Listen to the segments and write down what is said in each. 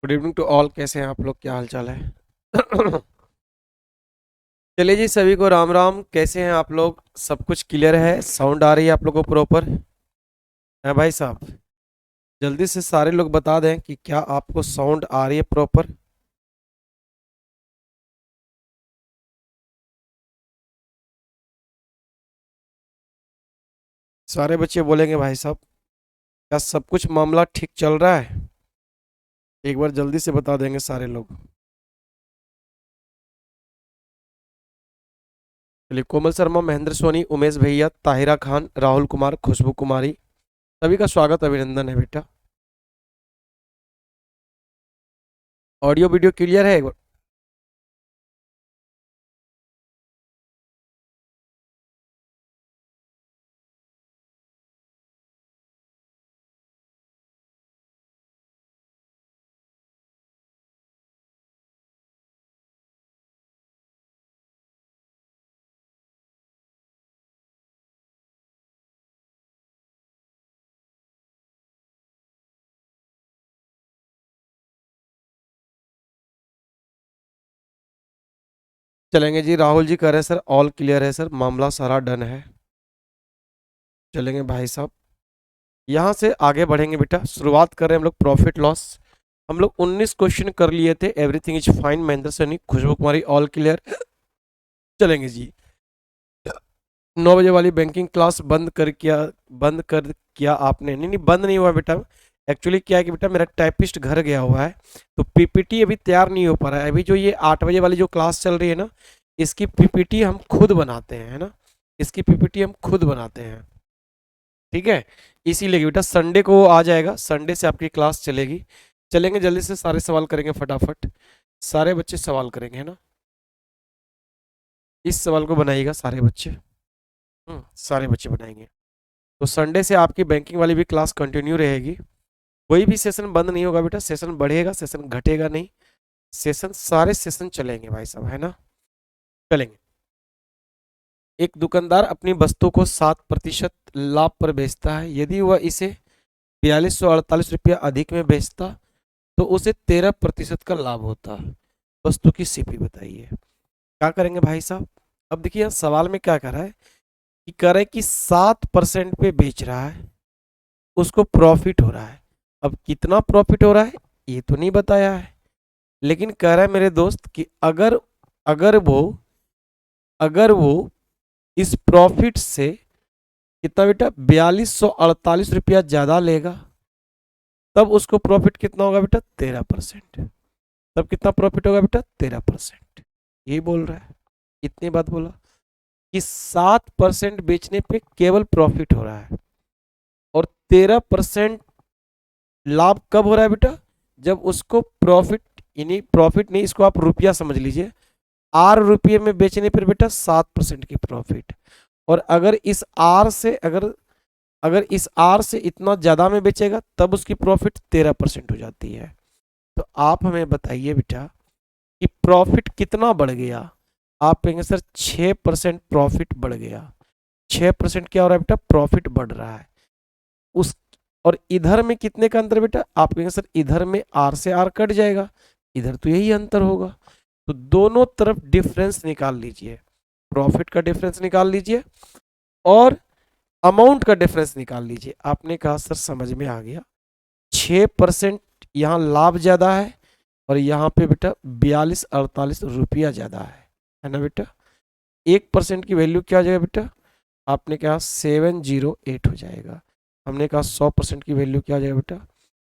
Good evening to all. कैसे हैं आप लोग? क्या हाल चाल है? चलिए जी, सभी को राम राम। कैसे हैं आप लोग? सब कुछ क्लियर है? साउंड आ रही है आप लोगों को प्रॉपर है भाई साहब? जल्दी से सारे लोग बता दें कि क्या आपको साउंड आ रही है प्रॉपर। सारे बच्चे बोलेंगे भाई साहब। क्या सब कुछ मामला ठीक चल रहा है? एक बार जल्दी से बता देंगे सारे लोग। चलिए, कोमल शर्मा, महेंद्र सोनी, उमेश भैया, ताहिरा खान, राहुल कुमार, खुशबू कुमारी, सभी का स्वागत अभिनंदन है बेटा। ऑडियो वीडियो क्लियर है? एक बार चलेंगे जी। राहुल जी कह रहे हैं सर ऑल क्लियर है सर, मामला सारा डन है। चलेंगे भाई साहब, यहाँ से आगे बढ़ेंगे बेटा। शुरुआत कर रहे हैं हम लोग प्रॉफिट लॉस। हम लोग 19 क्वेश्चन कर लिए थे। Everything is fine. Mahendra Saini, Khushbu Kumari, all clear. चलेंगे जी। 9 बजे वाली बैंकिंग क्लास बंद कर किया आपने? नहीं नहीं, बंद नहीं हुआ बेटा। एक्चुअली क्या है कि बेटा मेरा टाइपिस्ट घर गया हुआ है, तो पीपीटी अभी तैयार नहीं हो पा रहा है। अभी जो ये 8 बजे वाली जो क्लास चल रही है ना, इसकी पीपीटी हम खुद बनाते हैं, है ना। इसकी पीपीटी हम खुद बनाते हैं, ठीक है। इसीलिए बेटा संडे को वो आ जाएगा, संडे से आपकी क्लास चलेगी। चलेंगे जल्दी से, सारे सवाल करेंगे फटाफट। सारे बच्चे सवाल करेंगे, है ना। इस सवाल को बनाइएगा सारे बच्चे। सारे बच्चे बनाएंगे। तो संडे से आपकी बैंकिंग वाली भी क्लास कंटिन्यू रहेगी। कोई भी सेशन बंद नहीं होगा बेटा। सेशन बढ़ेगा, सेशन घटेगा नहीं। सेशन, सारे सेशन चलेंगे भाई साहब, है ना। चलेंगे। एक दुकानदार अपनी वस्तु को 7% लाभ पर बेचता है। यदि वह इसे 4248 रुपया अधिक में बेचता तो उसे 13% का लाभ होता। वस्तु की सीपी बताइए। क्या करेंगे भाई साहब? अब देखिए यहाँ सवाल में क्या कर रहा है कि कह रहा है कि 7% पे बेच रहा है, उसको प्रॉफिट हो रहा है। अब कितना प्रॉफिट हो रहा है ये तो नहीं बताया है, लेकिन कह रहा है मेरे दोस्त कि अगर अगर वो अगर वो इस प्रॉफिट से कितना बेटा 4248 रुपया ज्यादा लेगा, तब उसको प्रॉफिट कितना होगा बेटा? 13%। तब कितना प्रॉफिट होगा बेटा? 13%। यही बोल रहा है। इतनी बात बोला कि 7% बेचने पे केवल प्रॉफिट हो रहा है, और 13% लाभ कब हो रहा है बेटा? जब उसको प्रॉफिट, यानी प्रॉफिट नहीं, इसको आप रुपया समझ लीजिए। 8 रुपये में बेचने पर बेटा 7% की प्रॉफिट। और अगर इस आर से अगर अगर इस आर से इतना ज्यादा में बेचेगा तब उसकी प्रॉफिट 13% हो जाती है। तो आप हमें बताइए बेटा कि प्रॉफिट कितना बढ़ गया? आप कहेंगे सर 6% प्रॉफिट बढ़ गया। 6% क्या हो रहा है बेटा? प्रॉफिट बढ़ रहा है। उस और इधर में कितने का अंतर बेटा? आप कहेंगे सर इधर में आर से आर कट जाएगा, इधर तो यही अंतर होगा। तो दोनों तरफ डिफरेंस निकाल लीजिए। प्रॉफिट का डिफरेंस निकाल लीजिए और अमाउंट का डिफरेंस निकाल लीजिए। आपने कहा सर समझ में आ गया। 6% यहाँ लाभ ज्यादा है, और यहाँ पे बेटा 4248 रुपया ज्यादा है ना बेटा। 1% की वैल्यू क्या आ जाएगा बेटा? आपने कहा 708 हो जाएगा। हमने कहा 100% की वैल्यू क्या आ जाएगा बेटा?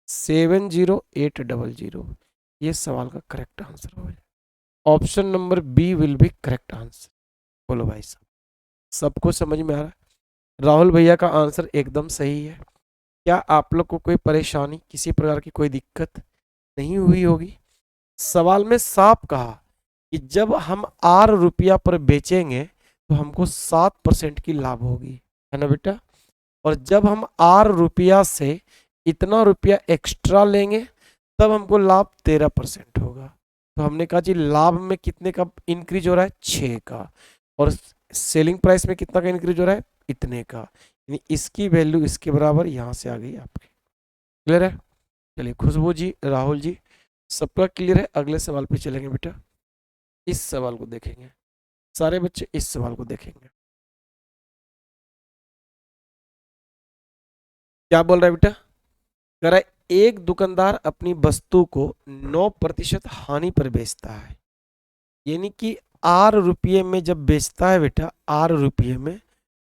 70800। ये सवाल का करेक्ट आंसर हो जाएगा। Option number B will be correct answer. बोलो भाई साहब, सबको समझ में आ रहा है? राहुल भैया का आंसर एकदम सही है। क्या आप लोग को कोई परेशानी, किसी प्रकार की कोई दिक्कत नहीं हुई होगी? सवाल में साफ कहा कि जब हम 8 रुपया पर बेचेंगे तो हमको 7% की लाभ होगी, है ना बेटा। और जब हम 8 रुपया से इतना रुपया एक्स्ट्रा लेंगे तब हमको लाभ 13% होगा। तो हमने कहा जी लाभ में कितने का इंक्रीज हो रहा है? 6 का। और सेलिंग प्राइस में कितना का इंक्रीज हो रहा है? इतने का। यानी इसकी वैल्यू इसके बराबर यहाँ से आ गई आपकी। क्लियर है? चलिए खुशबू जी, राहुल जी, सबका क्लियर है? अगले सवाल पे चलेंगे बेटा। इस सवाल को देखेंगे सारे बच्चे, इस सवाल को देखेंगे। क्या बोल रहा है बेटा? कह रहा है एक दुकानदार अपनी वस्तु को 9% हानि पर बेचता है, यानी कि R रुपये में जब बेचता है बेटा, R रुपये में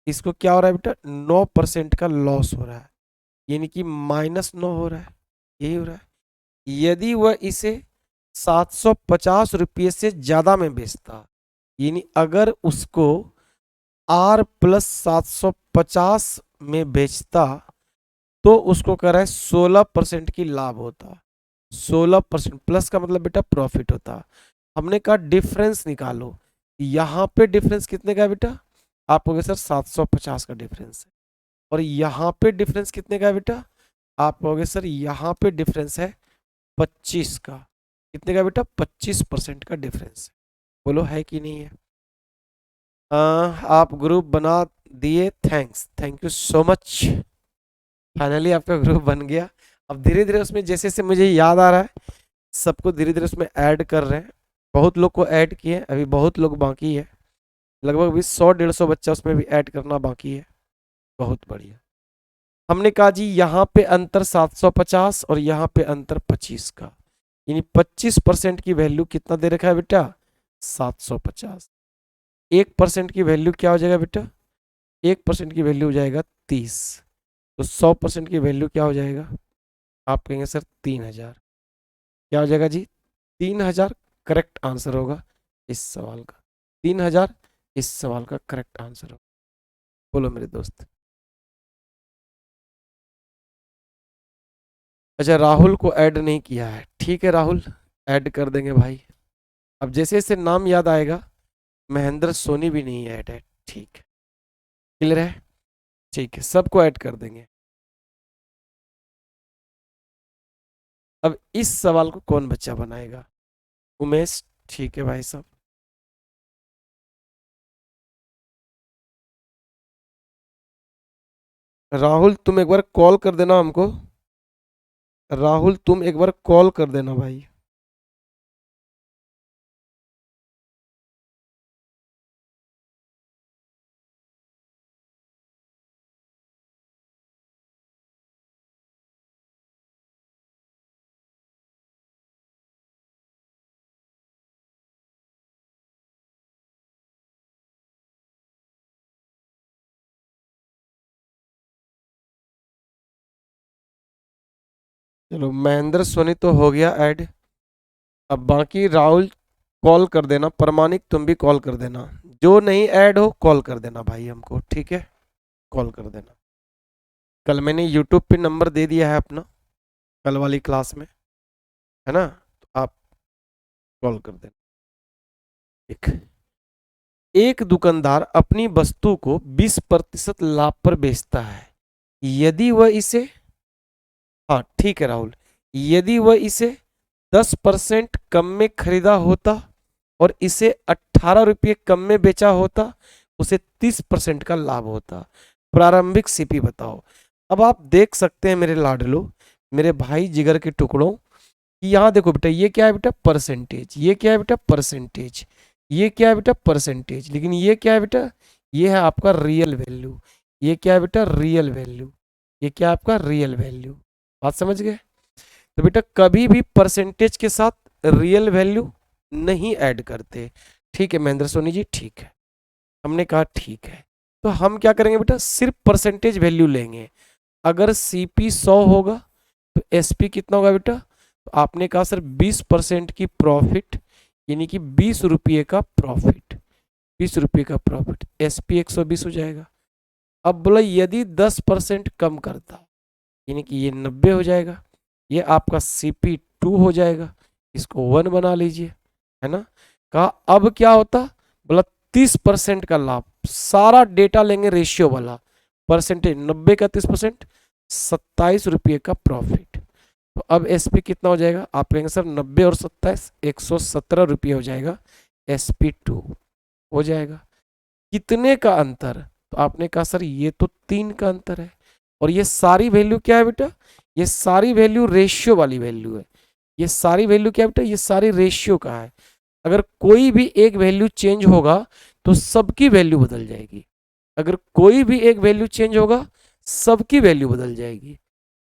इसको क्या हो रहा है बेटा? 9% का लॉस हो रहा है, यानी कि -9 हो रहा है, यही हो रहा है। यदि वह इसे 750 रुपये से ज्यादा में बेचता, यानी अगर उसको R+750 में बेचता तो उसको कह रहा है 16% की लाभ होता। 16% प्लस का मतलब बेटा प्रॉफिट होता। हमने कहा डिफरेंस निकालो, यहाँ पे डिफरेंस कितने का है बेटा? आप कहोगे सर 750 का डिफरेंस है। और यहाँ पे डिफरेंस कितने का है बेटा? आप कहोगे सर यहाँ पे डिफरेंस है 25 का। कितने का बेटा? 25% का डिफरेंस है। बोलो है कि नहीं है? आप ग्रुप बना दिए, thanks, thank you so much. Finally आपका ग्रुप बन गया। अब धीरे धीरे उसमें जैसे जैसे मुझे याद आ रहा है सबको धीरे धीरे उसमें ऐड कर रहे हैं। बहुत लोग को ऐड किए, अभी बहुत लोग बाकी है, लगभग भी 100-150 बच्चा उसमें भी ऐड करना बाकी है। बहुत बढ़िया। हमने कहा जी यहाँ पे अंतर 750 और यहाँ पे अंतर 25 का, यानी 25% की वैल्यू कितना दे रखा है बेटा? 750। 1% की वैल्यू क्या हो जाएगा बेटा? 1% की वैल्यू हो जाएगा 30। तो 100% की वैल्यू क्या हो जाएगा? आप कहेंगे सर 3000। क्या हो जाएगा जी? 3000 करेक्ट आंसर होगा इस सवाल का। 3000 इस सवाल का करेक्ट आंसर होगा। बोलो मेरे दोस्त। अच्छा, राहुल को ऐड नहीं किया है, ठीक है राहुल, ऐड कर देंगे भाई। अब जैसे जैसे नाम याद आएगा, महेंद्र सोनी भी नहीं ऐड है, ठीक है, क्लियर है? ठीक है, सबको ऐड कर देंगे। अब इस सवाल को कौन बच्चा बनाएगा? उमेश, ठीक है भाई साहब। राहुल तुम एक बार कॉल कर देना हमको। राहुल तुम एक बार कॉल कर देना भाई। चलो महेंद्र सोनी तो हो गया ऐड। अब बाकी राहुल कॉल कर देना, प्रमाणिक तुम भी कॉल कर देना, जो नहीं ऐड हो कॉल कर देना भाई हमको, ठीक है? कॉल कर देना। कल मैंने यूट्यूब पे नंबर दे दिया है अपना, कल वाली क्लास में, है ना? तो आप कॉल कर देना। एक एक दुकानदार अपनी वस्तु को 20% लाभ पर बेचता है, यदि वह इसे, हाँ ठीक है राहुल, यदि वह इसे 10% कम में खरीदा होता और इसे 18 रुपये कम में बेचा होता, उसे 30% का लाभ होता। प्रारंभिक सीपी बताओ। अब आप देख सकते हैं मेरे लाडलो, मेरे भाई जिगर के टुकड़ों, कि यहाँ देखो बेटा, ये क्या है बेटा? परसेंटेज। ये क्या है बेटा? परसेंटेज। ये क्या है बेटा? परसेंटेज। लेकिन ये क्या है बेटा? ये है आपका रियल वैल्यू। ये क्या है बेटा? Real value. ये क्या है आपका? Real value. बात समझ गए? तो बेटा कभी भी परसेंटेज के साथ रियल वैल्यू नहीं ऐड करते, ठीक है महेंद्र सोनी जी? ठीक है, हमने कहा ठीक है। तो हम क्या करेंगे बेटा? सिर्फ परसेंटेज वैल्यू लेंगे। अगर सीपी 100 होगा तो एसपी कितना होगा बेटा? तो आपने कहा सर 20% की प्रॉफिट, यानी कि 20 रुपये का प्रॉफिट, 20 रुपये का प्रॉफिट, एसपी 120 हो जाएगा। अब बोला यदि 10% कम करता, यानी कि ये 90 हो जाएगा, ये आपका CP2 हो जाएगा, इसको 1 बना लीजिए, है ना? कहा अब क्या होता? बोला 30% का लाभ। सारा डेटा लेंगे रेशियो वाला, परसेंटेज 90 का 30%, 27 रुपये का प्रॉफिट। तो अब एसपी कितना हो जाएगा? आप कहेंगे सर 90 और 27 117 रुपये हो जाएगा, SP2 हो जाएगा। कितने का अंतर? तो आपने कहा सर ये तो 3 का अंतर है। और ये सारी वैल्यू क्या है बेटा? ये सारी वैल्यू रेशियो वाली वैल्यू है। ये सारी वैल्यू क्या बेटा, ये सारी रेशियो का है। अगर कोई भी एक वैल्यू चेंज होगा तो सबकी वैल्यू बदल जाएगी। अगर कोई भी एक वैल्यू चेंज होगा सबकी वैल्यू बदल जाएगी।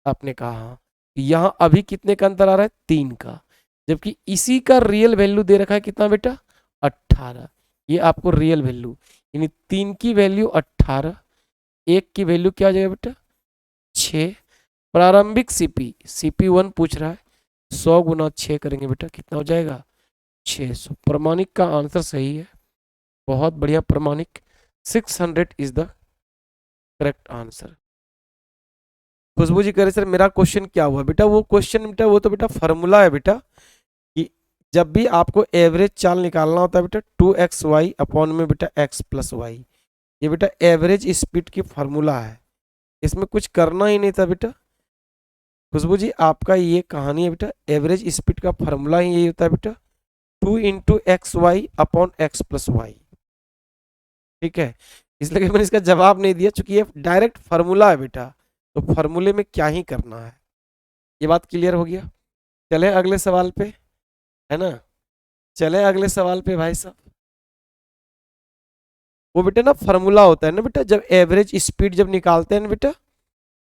आपने कहा हाँ, यहाँ अभी कितने का अंतर आ रहा है, 3 का, जबकि इसी का रियल वैल्यू दे रखा है कितना बेटा, 18। ये आपको रियल वैल्यू, यानी 3 की वैल्यू 18, 1 की वैल्यू क्या आ जाएगा बेटा 6। प्रारंभिक CP1 पूछ रहा है, 100 गुना 6 करेंगे बेटा कितना हो जाएगा 600। प्रमाणिक का आंसर सही है, बहुत बढ़िया प्रमाणिक, 600 इज द करेक्ट आंसर। खुशबू जी कह रहे सर मेरा क्वेश्चन क्या हुआ बेटा, वो क्वेश्चन बेटा वो तो बेटा फार्मूला है बेटा, कि जब भी आपको एवरेज चाल निकालना होता है बेटा 2xy अपॉन में बेटा x प्लस वाई, ये बेटा एवरेज स्पीड की फार्मूला है, इसमें कुछ करना ही नहीं था बेटा। खुशबू जी आपका ये कहानी है बेटा, एवरेज स्पीड का फार्मूला ही यही होता है बेटा 2 into X Y upon X plus Y. ठीक है, इसलिए मैंने इसका जवाब नहीं दिया चूंकि ये डायरेक्ट फार्मूला है बेटा, तो फार्मूले में क्या ही करना है। ये बात क्लियर हो गया। चले अगले सवाल पे, है ना, चले अगले सवाल पे भाई साहब। वो बेटा ना फार्मूला होता है ना बेटा, जब एवरेज स्पीड जब निकालते हैं ना बेटा,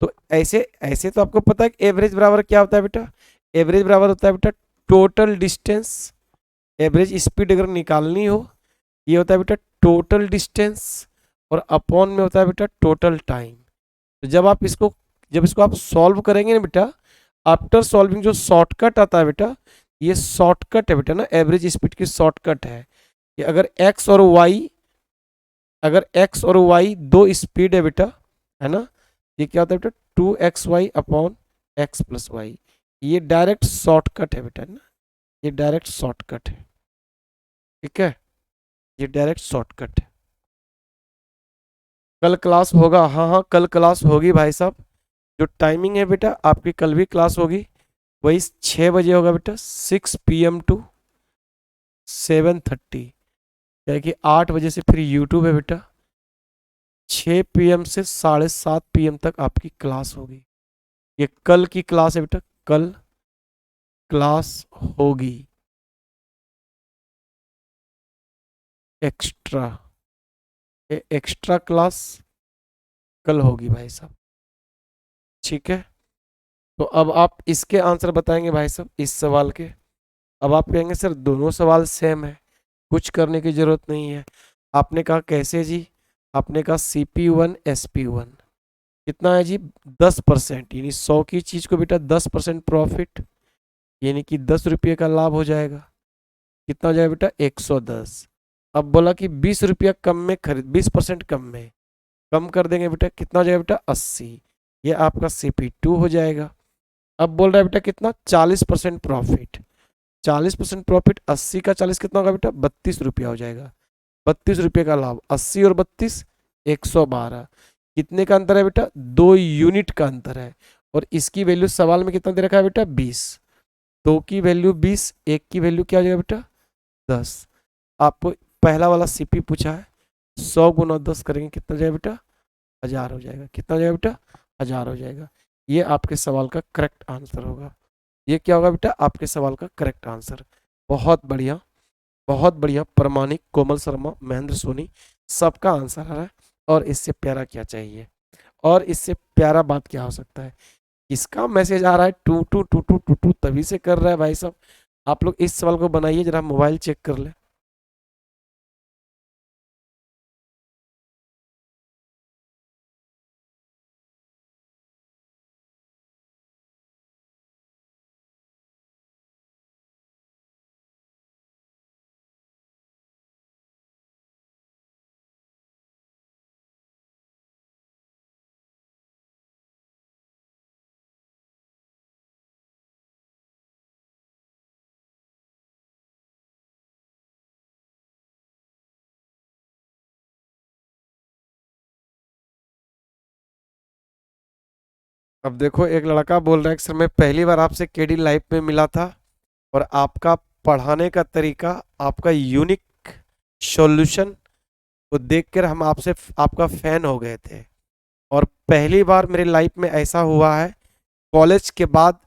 तो ऐसे ऐसे तो आपको पता है कि एवरेज बराबर क्या होता है बेटा, एवरेज बराबर होता है बेटा टोटल डिस्टेंस। एवरेज स्पीड अगर निकालनी हो, ये होता है बेटा टोटल डिस्टेंस, और अपॉन में होता है बेटा टोटल टाइम। तो जब इसको आप सॉल्व करेंगे ना बेटा, आफ्टर सॉल्विंग जो शॉर्टकट आता है बेटा, ये शॉर्टकट है बेटा ना, एवरेज स्पीड की शॉर्टकट है कि अगर x और y दो स्पीड है बेटा, है ना, ये क्या होता है बेटा 2xy upon X plus Y, ये डायरेक्ट शॉर्टकट है बेटा ना, ये डायरेक्ट शॉर्टकट है। ठीक है, ये डायरेक्ट शॉर्टकट है। कल क्लास होगा, हाँ हाँ कल क्लास होगी भाई साहब। जो टाइमिंग है बेटा आपकी कल भी क्लास होगी, वही 6 बजे होगा बेटा, 6 PM टू 7:30, क्या कि 8 बजे से फिर यूट्यूब है बेटा, 6 PM से 7:30 PM तक आपकी क्लास होगी। ये कल की क्लास है बेटा, कल क्लास होगी एक्स्ट्रा, एक्स्ट्रा क्लास कल होगी भाई साहब। ठीक है, तो अब आप इसके आंसर बताएंगे भाई साहब इस सवाल के। अब आप कहेंगे सर दोनों सवाल सेम है, कुछ करने की जरूरत नहीं है। आपने कहा कैसे जी, आपने कहा CP1 SP1 कितना है जी 10%, यानी 100 की चीज को बेटा 10% प्रॉफिट, यानी कि 10 रुपये का लाभ हो जाएगा। कितना हो जाएगा बेटा 110। अब बोला कि 20 रुपया कम में खरीद, 20% कम में, कम कर देंगे बेटा कितना हो जाएगा बेटा 80, ये आपका CP2 हो जाएगा। अब बोल रहा है बेटा कितना 40% प्रॉफिट, 40% प्रॉफिट, 80 का 40 कितना होगा बेटा 32 रुपया हो जाएगा, 32 रुपये का लाभ, 80 और 32 112। कितने का अंतर है बेटा 2 यूनिट का अंतर है, और इसकी वैल्यू सवाल में कितना दे रखा है बेटा 20, 2 की वैल्यू 20, 1 की वैल्यू क्या हो जाएगा बेटा 10। आपको पहला वाला CP पूछा है, 100 गुना 10 करेंगे कितना हो जाएगा बेटा 1000 हो जाएगा, कितना हो जाएगा बेटा 1000 हो जाएगा। ये आपके सवाल का करेक्ट आंसर होगा, ये क्या होगा बेटा आपके सवाल का करेक्ट आंसर। बहुत बढ़िया, बहुत बढ़िया, प्रमाणिक, कोमल शर्मा, महेंद्र सोनी, सबका आंसर आ रहा है। और इससे प्यारा क्या चाहिए, और इससे प्यारा बात क्या हो सकता है। इसका मैसेज आ रहा है two two two two two two, तभी से कर रहा है भाई साहब। आप लोग इस सवाल को बनाइए जरा, मोबाइल चेक कर ले। अब देखो एक लड़का बोल रहा है कि सर मैं पहली बार आपसे केडी लाइव में मिला था, और आपका पढ़ाने का तरीका, आपका यूनिक सॉल्यूशन को देखकर हम आपसे आपका फैन हो गए थे। और पहली बार मेरे लाइफ में ऐसा हुआ है, कॉलेज के बाद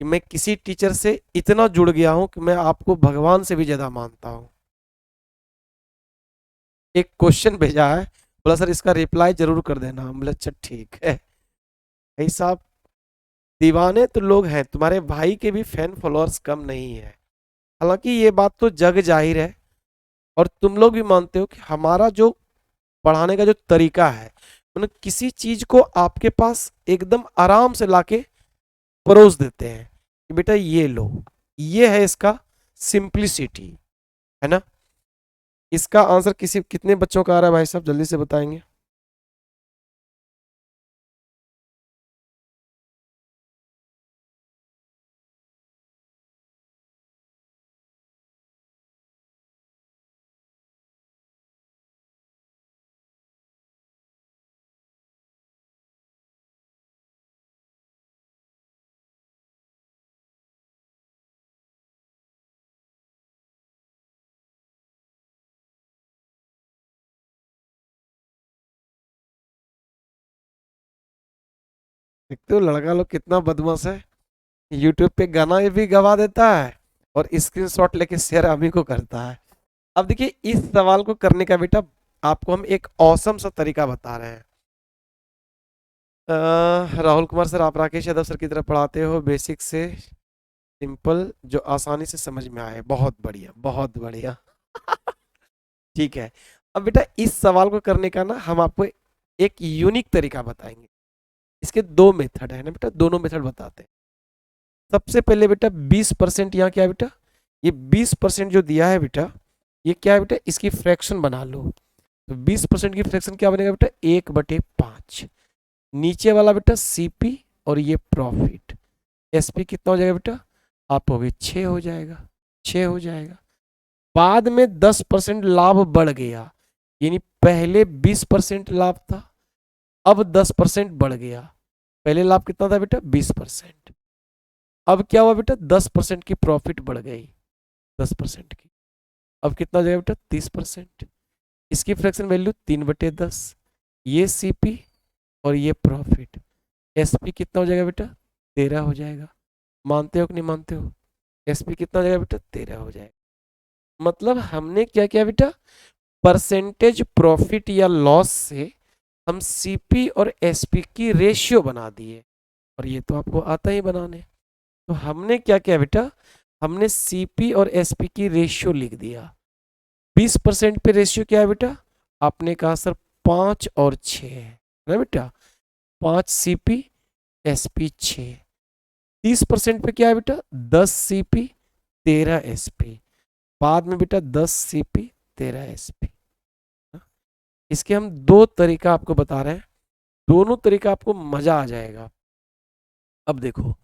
कि मैं किसी टीचर से इतना जुड़ गया हूं कि मैं आपको भगवान से भी ज्यादा मानता हूं। एक क्वेश्चन भेजा है, बोला सर इसका रिप्लाई जरूर कर देना। हम बोले अच्छा ठीक है। भाई साहब, दीवाने तो लोग हैं, तुम्हारे भाई के भी फैन फॉलोअर्स कम नहीं है। हालांकि ये बात तो जग जाहिर है, और तुम लोग भी मानते हो कि हमारा जो पढ़ाने का जो तरीका है, मतलब किसी चीज को आपके पास एकदम आराम से लाके परोस देते हैं कि बेटा ये लो, ये है इसका सिंप्लिसिटी, है ना। इसका आंसर किसी कितने बच्चों का आ रहा है भाई साहब, जल्दी से बताएंगे। देखते हो लड़का लोग कितना बदमाश है, यूट्यूब पे गाना भी गवा देता है और स्क्रीनशॉट लेके शेयर हम ही को करता है। अब देखिए, इस सवाल को करने का बेटा आपको हम एक औसम सा तरीका बता रहे हैं। राहुल कुमार सर, आप राकेश यादव सर की तरफ पढ़ाते हो, बेसिक से सिंपल जो आसानी से समझ में आए। बहुत बढ़िया, बहुत बढ़िया। ठीक है। अब बेटा इस सवाल को करने का ना हम आपको एक यूनिक तरीका बताएंगे। इसके दो मेथड है ना बेटा, दोनों मेथड बताते हैं। सबसे पहले बेटा 20% यहाँ क्या है बेटा, ये 20% जो दिया है बेटा, ये क्या है बेटा, इसकी फ्रैक्शन बना लो। तो 20% की फ्रैक्शन क्या बनेगा बेटा, 1/5। नीचे वाला बेटा सीपी और ये प्रॉफिट, एसपी कितना हो जाएगा बेटा, आप हो गए 6 हो जाएगा, 6 हो जाएगा। बाद में 10% लाभ बढ़ गया, यानी पहले 20% लाभ था, अब 10% बढ़ गया। पहले लाभ कितना था बेटा, 20%। अब क्या हुआ बेटा, 10% की प्रॉफिट बढ़ गई, 10% की। अब कितना हो जाएगा बेटा, 30%। इसकी फ्रैक्शन वैल्यू 3/10। ये सीपी और ये प्रॉफिट, एसपी कितना हो जाएगा बेटा, 13 हो जाएगा। मानते हो कि नहीं मानते हो, एसपी कितना हो जाएगा बेटा, 13 हो जाएगा। मतलब हमने क्या किया बेटा, परसेंटेज प्रॉफिट या लॉस से हम सीपी और एसपी की रेशियो बना दिए, और ये तो आपको आता ही बनाने। तो हमने क्या किया बेटा, हमने सीपी और एसपी की रेशियो लिख दिया। 20% पे रेशियो क्या है बेटा, आपने कहा सर 5 और 6 है ना बेटा, 5 सीपी एसपी 6। 30% पे क्या है बेटा, 10 सीपी 13 एसपी। बाद में बेटा 10 सीपी 13 एसपी। इसके हम दो तरीका आपको बता रहे हैं, दोनों तरीका आपको मजा आ जाएगा। अब देखो,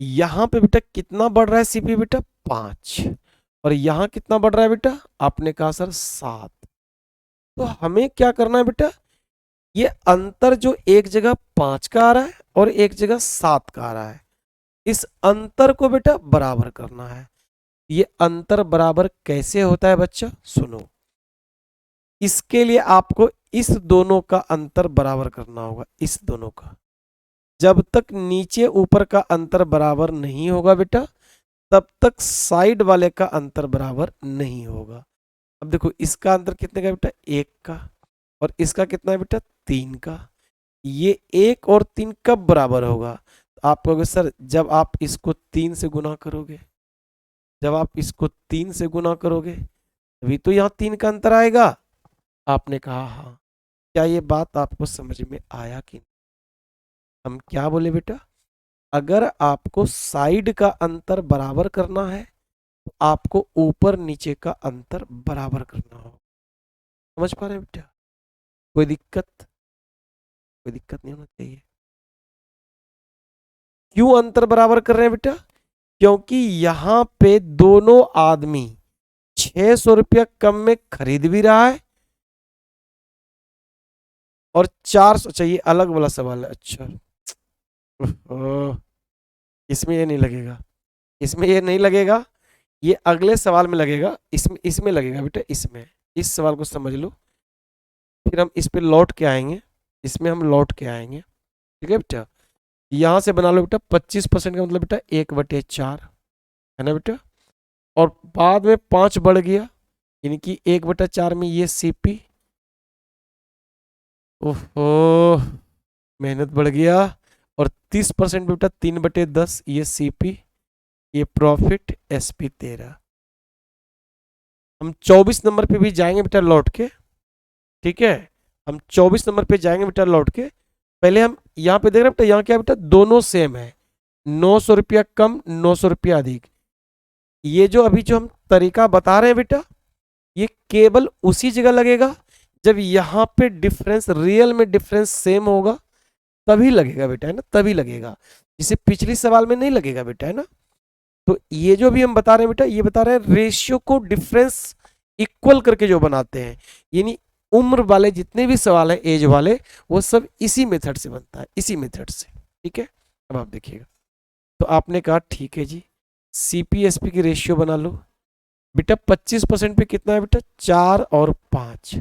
यहां पे बेटा कितना बढ़ रहा है सीपी बेटा, 5, और यहां कितना बढ़ रहा है बेटा, आपने कहा सर 7। तो हमें क्या करना है बेटा, ये अंतर जो एक जगह 5 का आ रहा है और एक जगह 7 का आ रहा है, इस अंतर को बेटा बराबर करना है। ये अंतर बराबर कैसे होता है बच्चा, सुनो। इसके लिए आपको इस दोनों का अंतर बराबर करना होगा, इस दोनों का। जब तक नीचे ऊपर का अंतर बराबर नहीं होगा बेटा, तब तक साइड वाले का अंतर बराबर नहीं होगा। अब देखो, इसका अंतर कितने का बेटा, 1 का, और इसका कितना है बेटा, 3 का। ये 1 और 3 कब बराबर होगा, तो आप कहोगे सर जब आप इसको 3 से गुना करोगे, जब आप इसको 3 से गुना करोगे तभी तो यहाँ 3 का अंतर आएगा। आपने कहा हाँ। क्या ये बात आपको समझ में आया कि नहीं? हम क्या बोले बेटा, अगर आपको साइड का अंतर बराबर करना है तो आपको ऊपर नीचे का अंतर बराबर करना होगा। समझ पा रहे हैं बेटा, कोई दिक्कत, कोई दिक्कत नहीं होना चाहिए। क्यों अंतर बराबर कर रहे हैं बेटा, क्योंकि यहां पे दोनों आदमी 600 रुपया कम में खरीद भी रहा है और 400 चाहिए, अलग वाला सवाल है। अच्छा, इसमें ये नहीं लगेगा, इसमें ये नहीं लगेगा, ये अगले सवाल में लगेगा, इसमें इसमें लगेगा बेटा, इसमें। इस सवाल को समझ लो, फिर हम इस पे लौट के आएंगे, इसमें हम लौट के आएंगे, ठीक है बेटा। यहां से बना लो बेटा 25% का मतलब बेटा 1/4 है ना बेटा। और बाद में 5 बढ़ गया, यानी कि 1/4 में ये सीपी। ओहो, मेहनत बढ़ गया। और 30% बेटा 3/10 ये सीपी, ये प्रॉफिट SP13। हम 24 नंबर पे भी जाएंगे बेटा लौट के, ठीक है। हम 24 नंबर पे जाएंगे बेटा लौट के। पहले हम यहाँ पे देख रहे हैं बेटा, यहाँ क्या है बेटा, दोनों सेम है। 900 रुपया कम, 900 रुपया अधिक। ये जो अभी जो हम तरीका बता रहे हैं बेटा, ये केवल उसी जगह लगेगा जब यहाँ पे डिफरेंस, रियल में डिफरेंस सेम होगा, तभी लगेगा बेटा, है ना, तभी लगेगा। जिसे पिछली सवाल में नहीं लगेगा बेटा, है ना। तो ये जो भी हम बता रहे हैं बेटा, ये बता रहे हैं रेशियो को डिफरेंस इक्वल करके जो बनाते हैं, यानी उम्र वाले जितने भी सवाल है एज वाले, वो सब इसी मेथड से बनता है, इसी मेथड से, ठीक है। अब आप देखिएगा, तो आपने कहा ठीक है जी, CPSP की रेशियो बना लो बेटा। 25% पे कितना है बेटा, 4 और 5,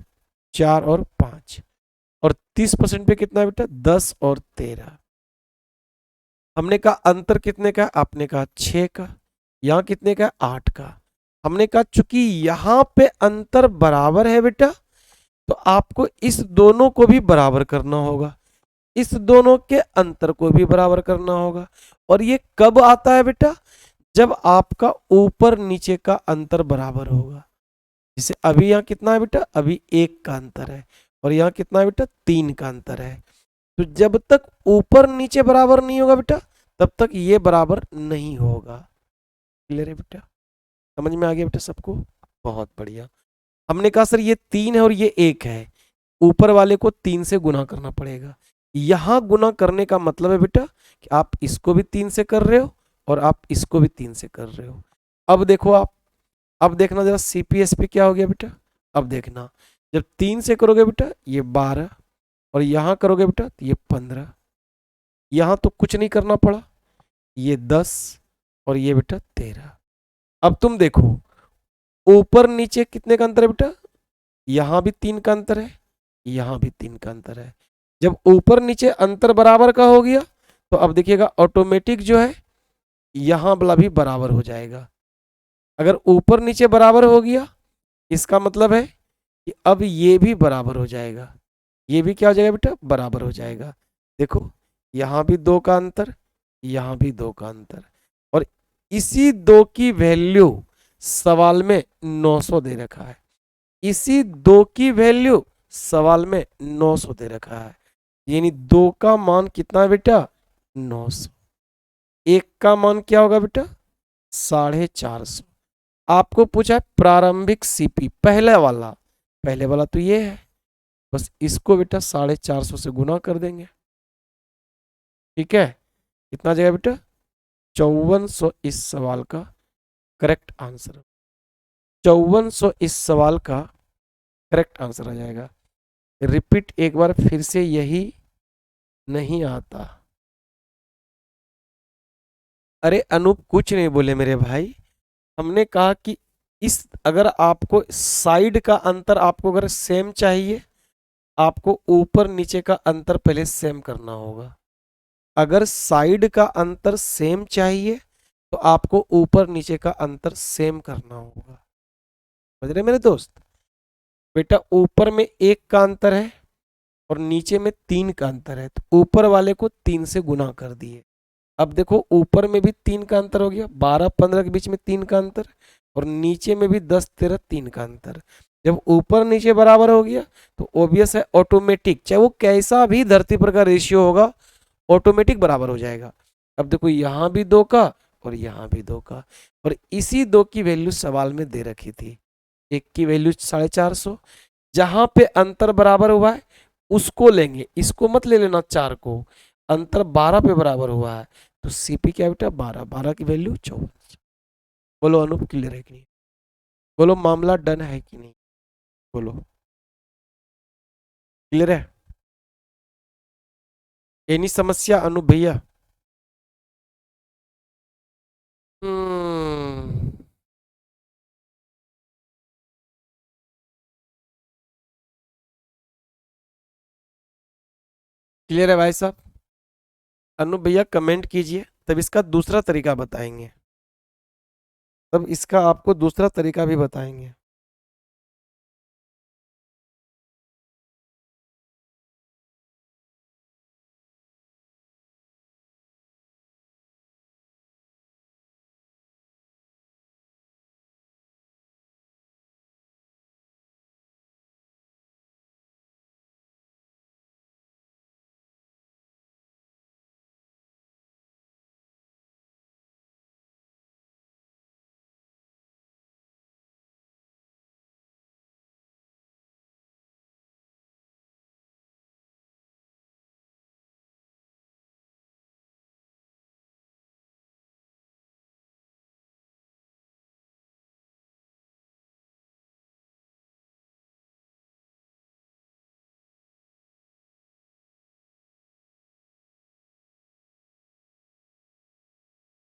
4 और 5। और 30% पे कितना है बेटा, 10 और 13। हमने कहा अंतर कितने का है, आपने कहा 6 का। यहाँ कितने का है, 8 का। हमने कहा चूंकि यहाँ पे अंतर बराबर है बेटा, तो आपको इस दोनों को भी बराबर करना होगा, इस दोनों के अंतर को भी बराबर करना होगा। और ये कब आता है बेटा, जब आपका ऊपर नीचे का अंतर बराबर होगा। जैसे अभी यहाँ कितना है बेटा, अभी 1 का अंतर है, और यहाँ कितना है बेटा, 3 का अंतर है। तो जब तक ऊपर नीचे बराबर नहीं होगा बेटा, तब तक ये बराबर नहीं होगा। क्लियर है बेटा, समझ में आ गया बेटा सबको, बहुत बढ़िया। हमने कहा सर ये 3 है और ये 1 है, ऊपर वाले को 3 से गुना करना पड़ेगा। यहां गुना करने का मतलब है बेटा कि आप इसको भी 3 से कर रहे हो और आप इसको भी 3 से कर रहे हो। अब देखो आप, अब देखना जरा CPSP क्या हो गया बेटा। अब देखना, जब 3 से करोगे बेटा ये 12, और यहां करोगे बेटा तो ये 15। यहां तो कुछ नहीं करना पड़ा, ये 10 और ये बेटा 13। अब तुम देखो ऊपर नीचे कितने का अंतर है बेटा, यहां भी 3 का अंतर है, यहां भी 3 का अंतर है। जब ऊपर नीचे अंतर बराबर का हो गया, तो अब देखिएगा ऑटोमेटिक जो है यहां वाला भी बराबर हो जाएगा। अगर ऊपर नीचे बराबर हो गया, इसका मतलब है कि अब ये भी बराबर हो जाएगा, ये भी क्या हो जाएगा बेटा, बराबर हो जाएगा। देखो यहां भी 2 का अंतर, यहां भी 2 का अंतर, और इसी 2 की वैल्यू सवाल में 900 दे रखा है, इसी 2 की वैल्यू सवाल में 900 दे रखा है। यानी 2 का मान कितना है बेटा, 900। 1 का मान क्या होगा बेटा, 450। आपको पूछा है प्रारंभिक CP, पहले वाला, पहले वाला तो ये है, बस इसको बेटा 450 से गुना कर देंगे, ठीक है। कितना आ जाएगा बेटा, 5400 इस सवाल का करेक्ट आंसर, 5400 इस सवाल का करेक्ट आंसर आ जाएगा। रिपीट एक बार फिर से, यही नहीं आता। अरे अनूप कुछ नहीं बोले मेरे भाई, हमने कहा कि इस, अगर आपको साइड का अंतर आपको अगर सेम चाहिए, आपको ऊपर नीचे का अंतर पहले सेम करना होगा। अगर साइड का अंतर सेम चाहिए, तो आपको ऊपर नीचे का अंतर सेम करना होगा। समझ रहे मेरे दोस्त, बेटा ऊपर में 1 का अंतर है और नीचे में 3 का अंतर है, तो ऊपर वाले को 3 से गुना कर दिए। अब देखो ऊपर में भी 3 का अंतर हो गया, 12-15 के बीच में 3 का अंतर, और नीचे में भी 10-13 3 का अंतर। जब ऊपर नीचे बराबर हो गया, तो ओबियस है ऑटोमेटिक, चाहे वो कैसा भी धरती पर का रेशियो होगा, ऑटोमेटिक बराबर हो जाएगा। अब देखो यहाँ भी 2 का और यहाँ भी 2 का, और इसी 2 की वैल्यू सवाल में दे रखी थी। एक की वैल्यू 450, जहां पे अंतर बराबर हुआ है उसको लेंगे, इसको मत ले लेना 4 को। अंतर 12 पे बराबर हुआ है, तो CP क्या बेटा, 12, 12 की वैल्यू 24। बोलो अनूप क्लियर है कि नहीं, बोलो मामला डन है कि नहीं, बोलो क्लियर है। एनी समस्या अनूप भैया। हम्म, क्लियर है भाई साहब। अनु भैया कमेंट कीजिए, तब इसका दूसरा तरीका बताएंगे, तब इसका आपको दूसरा तरीका भी बताएंगे।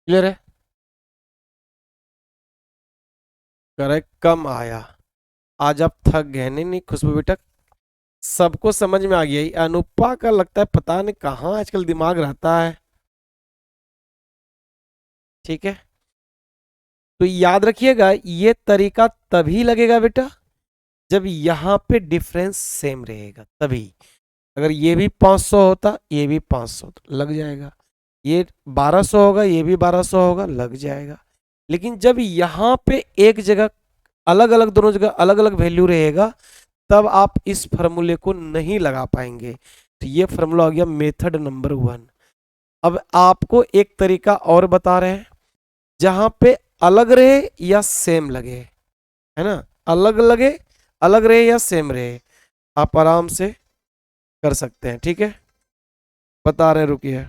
क्लियर है? करेक्ट, कम आया। आज आप थक गए? नहीं नहीं खुशबू बेटा, सबको समझ में आ गया। ये अनुपा का लगता है पता नहीं कहाँ आजकल दिमाग रहता है। ठीक है, तो याद रखिएगा ये तरीका तभी लगेगा बेटा जब यहाँ पे डिफरेंस सेम रहेगा, तभी। अगर ये भी 500 होता, ये भी 500 तो लग जाएगा, ये 1200 होगा, ये भी 1200 होगा, लग जाएगा। लेकिन जब यहाँ पे एक जगह अलग अलग, दोनों जगह अलग अलग वैल्यू रहेगा, तब आप इस फॉर्मूले को नहीं लगा पाएंगे। तो ये फॉर्मूला हो गया मेथड नंबर 1। अब आपको एक तरीका और बता रहे हैं जहां पे अलग रहे या सेम लगे, है ना, अलग लगे, अलग रहे या सेम रहे, आप आराम से कर सकते हैं। ठीक है, बता रहे, रुकिए।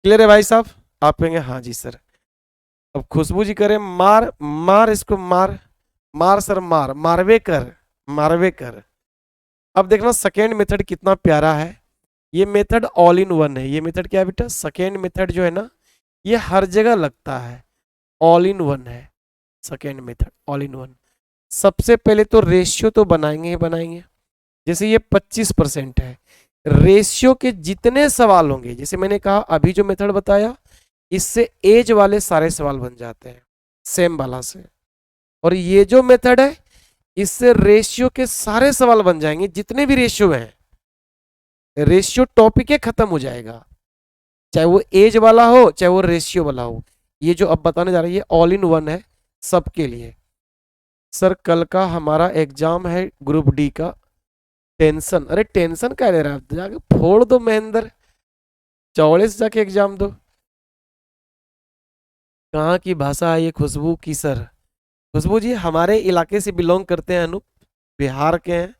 क्लियर है भाई साहब? आप कहेंगे हाँ जी सर। अब खुशबू जी करें मार, मार इसको, मार, मार सर, मार, मारवे कर, मारवे कर। अब देखना सेकेंड मेथड कितना प्यारा है। ये मेथड ऑल इन वन है। ये मेथड क्या है बेटा? सेकेंड मेथड जो है ना, ये हर जगह लगता है, ऑल इन वन है। Second method all in one. सबसे पहले तो रेशियो तो बनाएंगे ही बनाएंगे। जैसे ये 25% है, रेशियो के जितने सवाल होंगे, जैसे मैंने कहा अभी जो मेथड बताया, इससे एज वाले सारे सवाल बन जाते हैं, सेम वाला से। और ये जो मेथड है, इससे रेशियो के सारे सवाल बन जाएंगे, जितने भी रेशियो हैं। रेशियो टॉपिक ही खत्म हो जाएगा, चाहे वो एज वाला हो, चाहे वो रेशियो वाला हो। ये जो अब बताने जा रही है ऑल इन वन है सबके लिए। सर कल का हमारा एग्जाम है ग्रुप डी का, टेंशन, अरे टेंशन क्या ले रहा है, जाके फोड़ दो महेंद्र, चौड़े से जाके एग्जाम दो। कहाँ की भाषा है ये खुशबू की सर? खुशबू जी हमारे इलाके से बिलोंग करते हैं अनूप, बिहार के हैं,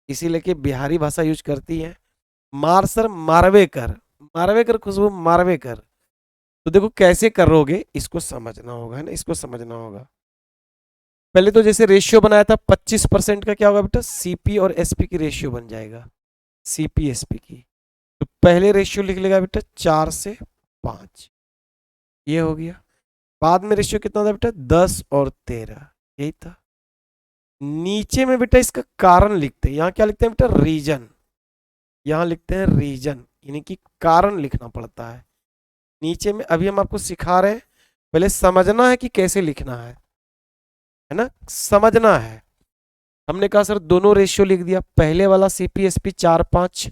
इसीलिए कि बिहारी भाषा यूज करती है। मार सर मारवे कर, मारवे कर खुशबू मारवे कर। तो देखो कैसे करोगे, इसको समझना होगा, है ना, इसको समझना होगा। पहले तो जैसे रेशियो बनाया था 25% का, क्या होगा बेटा, सीपी और एसपी की रेशियो बन जाएगा, सीपी एसपी की। तो पहले रेशियो लिख लेगा बेटा 4 से 5, ये हो गया। बाद में रेशियो कितना था बेटा, 10 और 13, यही था। नीचे में बेटा इसका कारण लिखते हैं, यहाँ क्या लिखते हैं बेटा, रीजन, यहाँ लिखते हैं रीजन, यानी कि कारण लिखना पड़ता है नीचे में। अभी हम आपको सिखा रहे हैं, पहले समझना है कि कैसे लिखना है ना, समझना है। हमने कहा सर दोनों रेशियो लिख दिया, पहले वाला सीपीएसपी 4-5,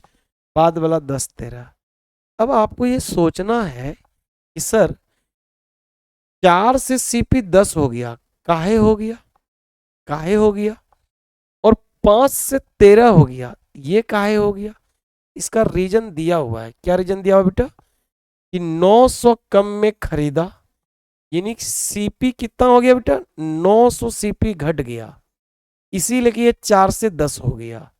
बाद वाला 10-13। अब आपको ये सोचना है कि सर 4 से सीपी 10 हो गया, काहे हो गया, काहे हो गया, और 5 से 13 हो गया, ये काहे हो गया। इसका रीजन दिया हुआ है, क्या रीजन दिया हुआ बेटा, कि 900 कम में खरीदा, यानी सीपी कितना हो गया बेटा, 900 सीपी घट गया, इसीलिए कि ये 4 से 10 हो गया।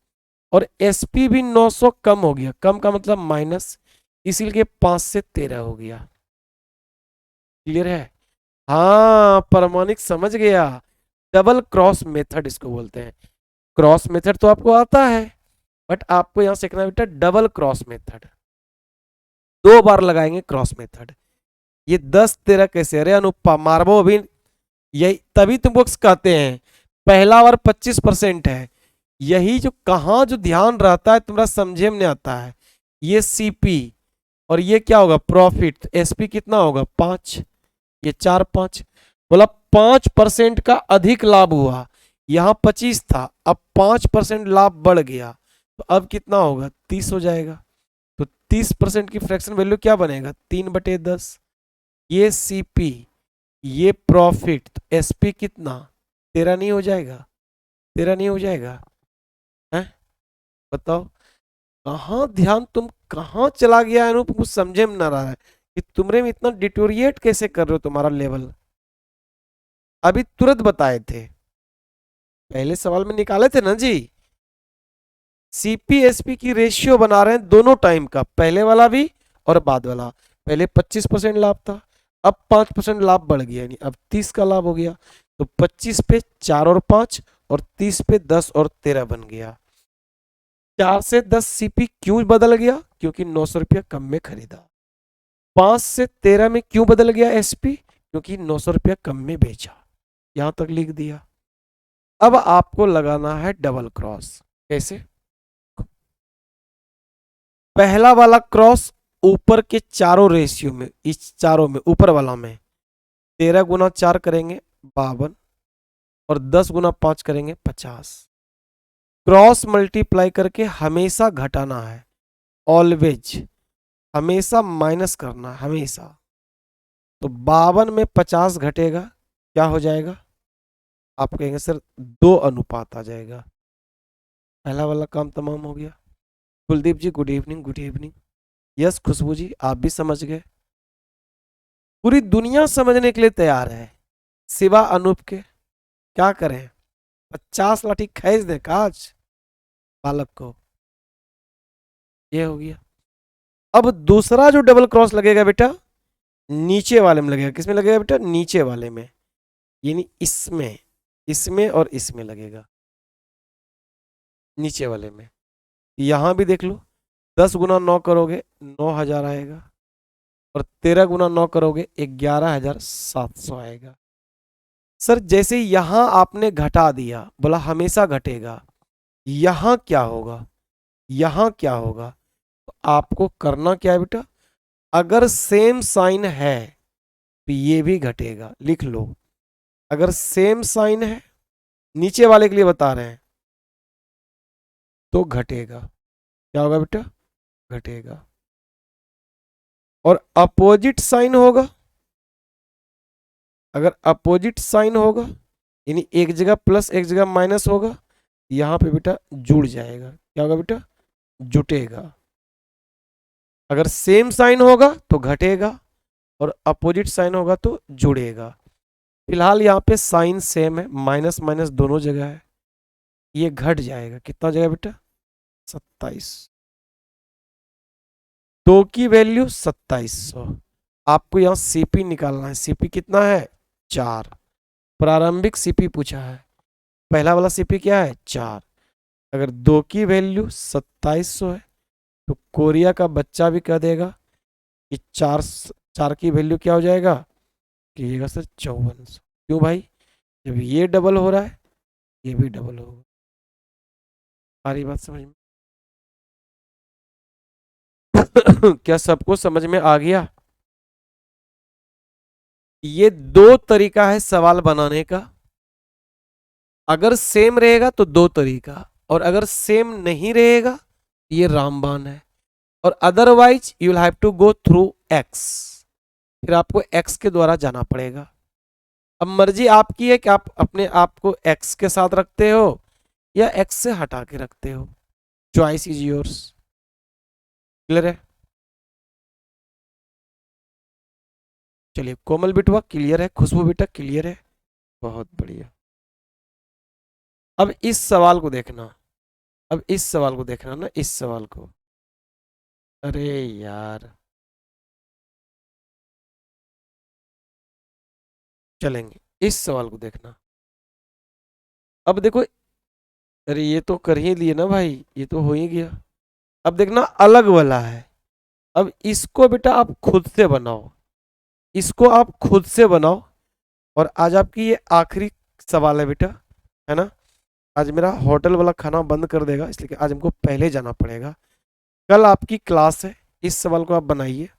और एसपी भी 900 कम हो गया, कम का मतलब माइनस, इसीलिए 5 से 13 हो गया। क्लियर है? हाँ प्रमाणिक समझ गया, डबल क्रॉस मेथड इसको बोलते हैं। क्रॉस मेथड तो आपको आता है, बट आपको यहां सीखना है बेटा डबल क्रॉस मेथड, 2 बार लगाएंगे क्रॉस मेथड। ये 10-13 कैसे, अरे अनुपा मारबो अभी, यही तभी तुमको कहते हैं पहला बार 25% है, यही जो कहाँ जो ध्यान रहता है तुम्हारा समझे में नहीं आता है। ये सीपी और ये क्या होगा, प्रॉफिट, एसपी कितना होगा 5, ये 4-5, बोला 5% का अधिक लाभ हुआ, यहां 25 था, अब 5% लाभ बढ़ गया, तो अब कितना होगा, 30 हो जाएगा। तो 30% की फ्रैक्शन वैल्यू क्या बनेगा, 3/10। ये सीपी, ये प्रॉफिट, तो एसपी कितना, 13 नहीं हो जाएगा, 13 नहीं हो जाएगा, है बताओ। कहाँ ध्यान तुम कहाँ चला गया है अनूप, कुछ समझे में ना रहा है कि तुमरे में इतना डिटोरिएट कैसे कर रहे हो, तुम्हारा लेवल अभी तुरंत बताए थे, पहले सवाल में निकाले थे ना जी। सीपीएसपी की रेशियो बना रहे हैं दोनों टाइम का, पहले वाला भी और बाद वाला। पहले 25% लाभ था, अब 5% लाभ बढ़ गया, यानी अब 30 का लाभ हो गया। तो 25 पे 4 और 5 और 30 पे 10 और 13 बन गया। 4 से 10 सीपी क्यों बदल गया, क्योंकि 900 रुपया कम में खरीदा। 5 से 13 में क्यों बदल गया एसपी, क्योंकि 900 रुपया कम में बेचा। यहां तक लिख दिया। अब आपको लगाना है डबल क्रॉस, कैसे, पहला वाला क्रॉस ऊपर के चारों रेशियो में, इस चारों में ऊपर वाला में 13 गुना 4 करेंगे 52, और 10 गुना 5 करेंगे 50। क्रॉस मल्टीप्लाई करके हमेशा घटाना है, ऑलवेज, हमेशा माइनस करना है, हमेशा। तो 52 में 50 घटेगा, क्या हो जाएगा, आप कहेंगे सर 2 अनुपात आ जाएगा। पहला वाला काम तमाम हो गया। Kuldeep ji good evening, good evening. Yes Khushboo ji आप भी समझ गए, पूरी दुनिया समझने के लिए तैयार है सिवा अनूप के। क्या करें, 50 लाठी खींच दे काज बालक को, ये हो गया। अब दूसरा जो डबल क्रॉस लगेगा बेटा, नीचे वाले में लगेगा, किसमें लगेगा बेटा, नीचे वाले में, यानी इसमें, इसमें और इसमें लगेगा, नीचे वाले में। यहां भी देख लो, 10 गुना 9 करोगे 9,000 आएगा, और 13 गुना 9 करोगे 11,700 आएगा। सर जैसे यहां आपने घटा दिया, बोला हमेशा घटेगा, यहां क्या होगा, यहां क्या होगा, तो आपको करना क्या है बेटा, अगर सेम साइन है तो ये भी घटेगा, लिख लो। अगर सेम साइन है, नीचे वाले के लिए बता रहे हैं, तो घटेगा, क्या होगा बेटा, घटेगा। और अपोजिट साइन होगा, अगर अपोजिट साइन होगा, यानी एक जगह प्लस एक जगह माइनस होगा, यहाँ पे बेटा जुड़ जाएगा। क्या होगा बेटा? जुटेगा। अगर सेम साइन होगा तो घटेगा और अपोजिट साइन होगा तो जुड़ेगा। फिलहाल यहाँ पे साइन सेम है, माइनस माइनस दोनों जगह है, ये घट जाएगा। कितना जगह बेटा? 27। दो की वैल्यू 2700। आपको यहाँ सीपी निकालना है। सीपी कितना है? 4। प्रारंभिक सीपी पूछा है। पहला वाला सीपी क्या है? 4। अगर दो की वैल्यू 2700 है तो कोरिया का बच्चा भी कह देगा कि 4 4 की वैल्यू क्या हो जाएगा? कहिएगा सर 5400। क्यों भाई? जब ये डबल हो रहा है ये भी डबल होगा। सारी बात समझ में क्या सबको समझ में आ गया? ये दो तरीका है सवाल बनाने का। अगर सेम रहेगा तो दो तरीका, और अगर सेम नहीं रहेगा ये रामबाण है। और otherwise you will have to go through X, फिर आपको एक्स के द्वारा जाना पड़ेगा। अब मर्जी आपकी है कि आप अपने आप को एक्स के साथ रखते हो या एक्स से हटा के रखते हो। Choice is yours. क्लियर है? चलिए कोमल बिटवा क्लियर है, खुशबू बेटा क्लियर है, बहुत बढ़िया। अब इस सवाल को देखना, अब इस सवाल को देखना ना, इस सवाल को। अरे यार, चलेंगे, इस सवाल को देखना। अब देखो, अरे ये तो कर ही लिए ना भाई, ये तो हो ही गया। अब देखना अलग वाला है। अब इसको बेटा आप खुद से बनाओ, इसको आप खुद से बनाओ। और आज आपकी ये आखिरी सवाल है बेटा, है ना? आज मेरा होटल वाला खाना बंद कर देगा, इसलिए कि आज हमको पहले जाना पड़ेगा। कल आपकी क्लास है, इस सवाल को आप बनाइए।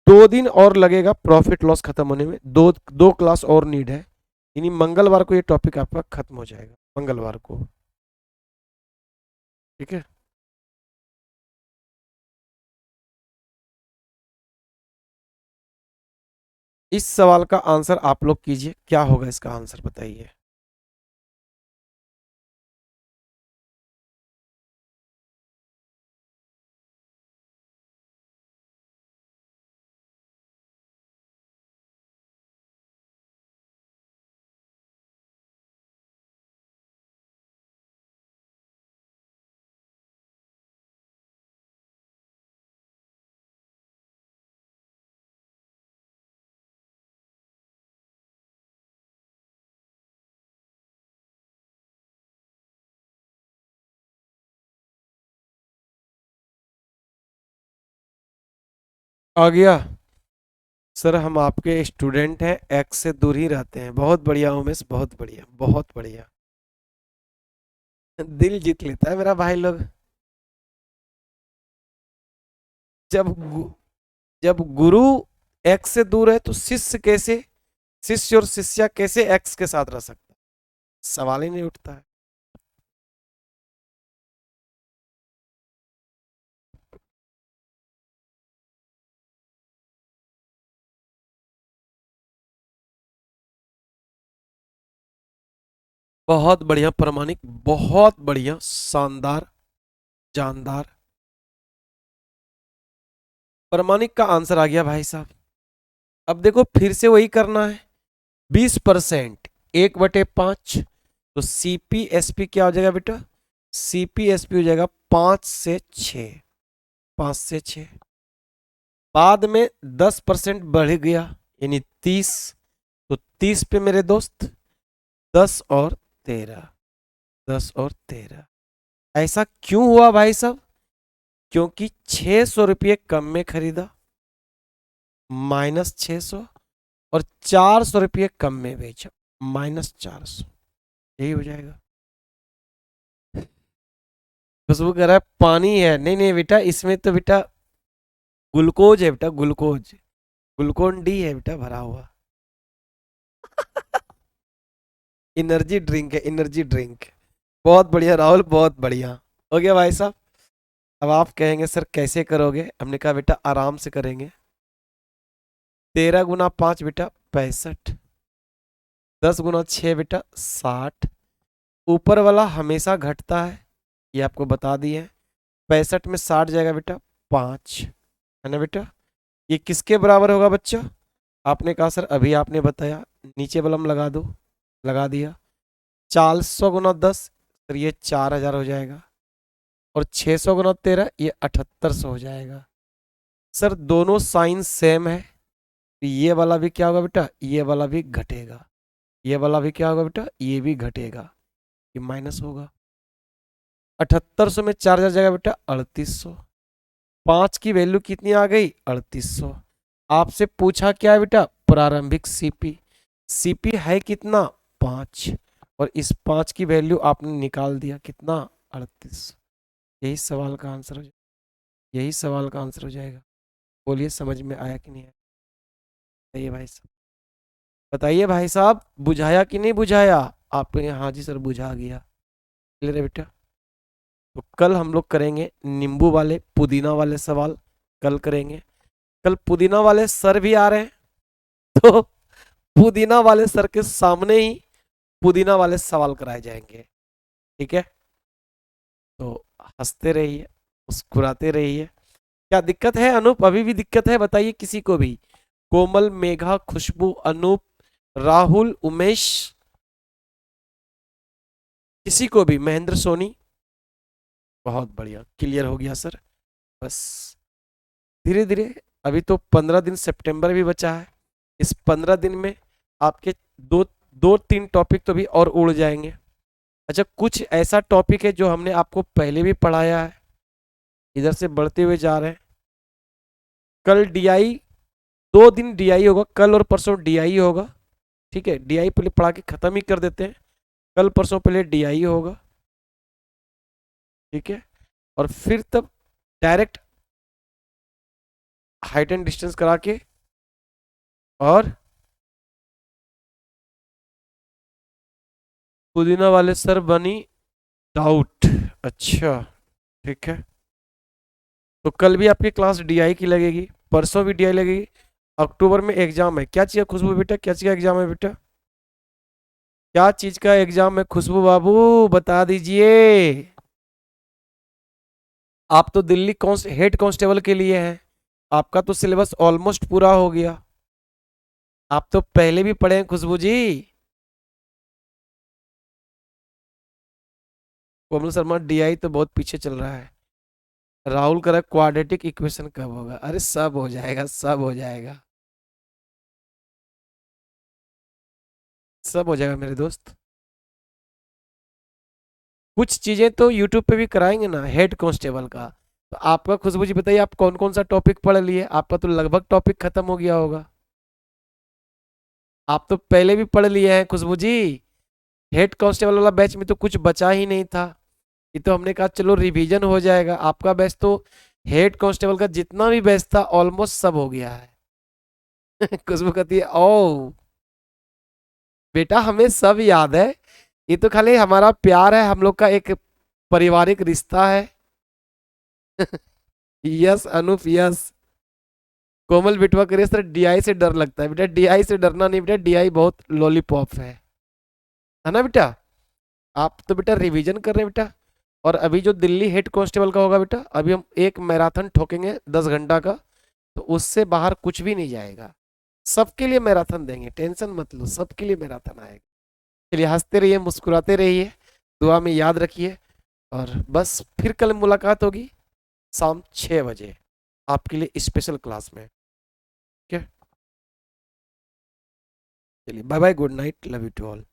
2 दिन और लगेगा प्रॉफिट लॉस खत्म होने में, दो दो क्लास और नीड है। यानी मंगलवार को ये टॉपिक आपका खत्म हो जाएगा, मंगलवार को। ठीक है? इस सवाल का आंसर आप लोग कीजिए, क्या होगा इसका आंसर बताइए। आ गया? सर हम आपके स्टूडेंट हैं, एक्स से दूर ही रहते हैं। बहुत बढ़िया उमेश, बहुत बढ़िया, बहुत बढ़िया। दिल जीत लेता है मेरा भाई लोग। जब गु, जब गुरु एक्स से दूर है तो शिष्य कैसे, शिष्य और शिष्या कैसे एक्स के साथ रह सकता है? सवाल ही नहीं उठता है। बहुत बढ़िया प्रमाणिक, बहुत बढ़िया, शानदार, जानदार। प्रमाणिक का आंसर आ गया भाई साहब। अब देखो फिर से वही करना है। 20%, 1/5। तो CPSP क्या हो जाएगा बेटा? CPSP हो जाएगा 5 से 6, 5 से 6। बाद में 10% बढ़ गया, यानी 30। तो 30 पे मेरे दोस्त 10 और 13, 10 और 13। ऐसा क्यों हुआ भाई साहब? क्योंकि 600 रुपये कम में खरीदा, -600, और 400 रुपये कम में बेचा, -400। यही हो जाएगा। खुशबू कह रहा है पानी है। नहीं नहीं बेटा, इसमें तो बेटा ग्लूकोज है बेटा, ग्लूकोज, ग्लूकोन डी है बेटा भरा हुआ। एनर्जी ड्रिंक है, एनर्जी ड्रिंक। बहुत बढ़िया राहुल, बहुत बढ़िया। हो गया भाई साहब। अब आप कहेंगे सर कैसे करोगे? हमने कहा बेटा आराम से करेंगे। 13 × 5 बेटा 65, 10 × 6 बेटा 60, ऊपर वाला हमेशा घटता है, ये आपको बता दिए हैं। 65 में 60 जाएगा बेटा 5, है ना बेटा। ये किसके बराबर होगा बच्चा? आपने कहा सर अभी आपने बताया, नीचे बलम लगा दो, लगा दिया। 400 गुना 10, सर ये 4000 हो जाएगा। और 600 गुना 13, ये 7800 हो जाएगा। सर दोनों साइन सेम है, तो ये वाला भी क्या होगा बेटा? ये वाला भी घटेगा। ये वाला भी क्या होगा बेटा? ये भी घटेगा, ये माइनस होगा। 7800 में 4000 जाएगा बेटा 3800। 5 की वैल्यू कितनी आ गई? 3800। आपसे पूछा क्या है बेटा? प्रारंभिक सीपी। सीपी है कितना? 5। और इस 5 की वैल्यू आपने निकाल दिया कितना? 38। यही सवाल का आंसर हो जाएगा, यही सवाल का आंसर हो जाएगा। बोलिए समझ में आया कि नहीं आया? बताइए भाई साहब, बताइए भाई साहब, बुझाया कि नहीं बुझाया? आपने हाँ जी सर बुझा गया। क्लियर है बेटा। तो कल हम लोग करेंगे नींबू वाले पुदीना वाले सवाल, कल करेंगे। कल पुदीना वाले सर भी आ रहे हैं, तो पुदीना वाले सर के सामने ही पुदीना वाले सवाल कराए जाएंगे, ठीक है। तो हंसते रहिए, मुस्कुराते रहिए। क्या दिक्कत है अनूप? अभी भी दिक्कत है? बताइए किसी को भी। कोमल, मेघा, खुशबू, अनूप, राहुल, उमेश, किसी को भी, महेंद्र, सोनी। बहुत बढ़िया, क्लियर हो गया सर। बस धीरे धीरे, अभी तो 15 दिन सितंबर भी बचा है। इस 15 दिन में आपके दो दो तीन टॉपिक तो भी और उड़ जाएंगे। अच्छा, कुछ ऐसा टॉपिक है जो हमने आपको पहले भी पढ़ाया है, इधर से बढ़ते हुए जा रहे हैं। कल डीआई, 2 दिन डीआई होगा, कल और परसों डीआई होगा, ठीक है। डीआई पहले पढ़ा के खत्म ही कर देते हैं, कल परसों पहले डीआई होगा, ठीक है। और फिर तब डायरेक्ट हाइट एंड डिस्टेंस करा के, और पुदीना वाले सर बनी डाउट। अच्छा, ठीक है। तो कल भी आपकी क्लास डीआई की लगेगी, परसों भी डीआई लगेगी। अक्टूबर में एग्जाम है, क्या चीज़ का खुशबू बेटा? क्या चीज़ का एग्जाम है बेटा? क्या चीज का एग्जाम है खुशबू बाबू? बता दीजिए। आप तो दिल्ली हेड कांस्टेबल के लिए हैं, आपका तो सिलेबस ऑलमोस्ट पूरा हो गया। आप तो पहले भी पढ़े हैं खुशबू जी। कोमल शर्मा, डीआई तो बहुत पीछे चल रहा है। राहुल कह रहा है क्वाड्रेटिक इक्वेशन कब होगा? अरे सब हो जाएगा, सब हो जाएगा, सब हो जाएगा मेरे दोस्त। कुछ चीजें तो यूट्यूब पे भी कराएंगे ना हेड कांस्टेबल का। तो आपका खुशबू जी बताइए, आप कौन कौन सा टॉपिक पढ़ लिए? आपका तो लगभग टॉपिक खत्म हो गया होगा। आप तो पहले भी पढ़ लिए हैं खुशबू जी। हेड कांस्टेबल वाला बैच में तो कुछ बचा ही नहीं था, ये तो हमने कहा चलो रिवीजन हो जाएगा। आपका बैच तो हेड कांस्टेबल का जितना भी बैच था ऑलमोस्ट सब हो गया है। खुशबू कहती है ओ बेटा हमें सब याद है, ये तो खाली हमारा प्यार है, हम लोग का एक पारिवारिक रिश्ता है। Yes Anoop yes. कोमल बिटवा करिए सर डीआई से डर लगता है। बेटा डीआई से डरना नहीं बेटा, डीआई बहुत लॉलीपॉप है ना बेटा। आप तो बेटा रिवीजन कर रहे हैं बेटा। और अभी जो दिल्ली हेड कांस्टेबल का होगा बेटा, अभी हम एक मैराथन ठोकेंगे 10 घंटा का, तो उससे बाहर कुछ भी नहीं जाएगा। सबके लिए मैराथन देंगे, टेंशन मत लो, सबके लिए मैराथन आएगा। चलिए हंसते रहिए, मुस्कुराते रहिए, दुआ में याद रखिए। और बस फिर कल मुलाकात होगी शाम 6 बजे आपके लिए स्पेशल क्लास में, ठीक है। चलिए bye bye, good night, love you to all.